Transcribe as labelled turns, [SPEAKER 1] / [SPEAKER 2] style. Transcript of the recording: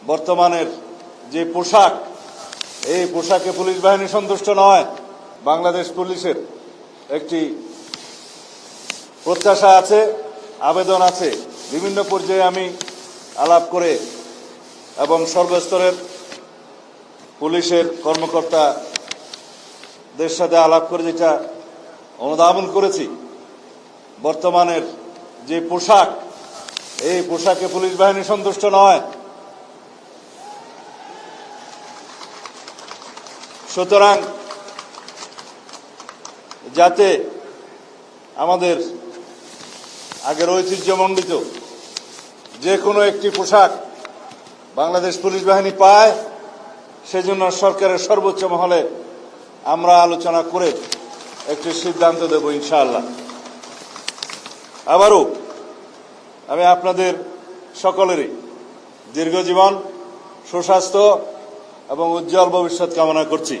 [SPEAKER 1] বর্তমানের যে পোশাক, এই পোশাকে পুলিশ বাহিনী সন্তুষ্ট নয়। বাংলাদেশ পুলিশের একটি প্রত্যাশা আছে, আবেদন আছে। বিভিন্ন পর্যায়ে আমি আলাপ করে এবং সর্বস্তরের পুলিশের কর্মকর্তাদের সাথে আলাপ করে যেটা অনুধাবন করেছি, বর্তমানের যে পোশাক, এই পোশাকে পুলিশ বাহিনী সন্তুষ্ট নয়। সুতরাং যাতে আমাদের আগের ঐতিহ্যমণ্ডিত যে কোনো একটি পোশাক বাংলাদেশ পুলিশ বাহিনী পায়, সেজন্য সরকারের সর্বোচ্চ মহলে আমরা আলোচনা করে একটি সিদ্ধান্ত দেব ইনশাআল্লাহ। আবারও আমি আপনাদের সকলেরই দীর্ঘজীবন, সুস্বাস্থ্য এবং উজ্জ্বল ভবিষ্যৎ কামনা করছি।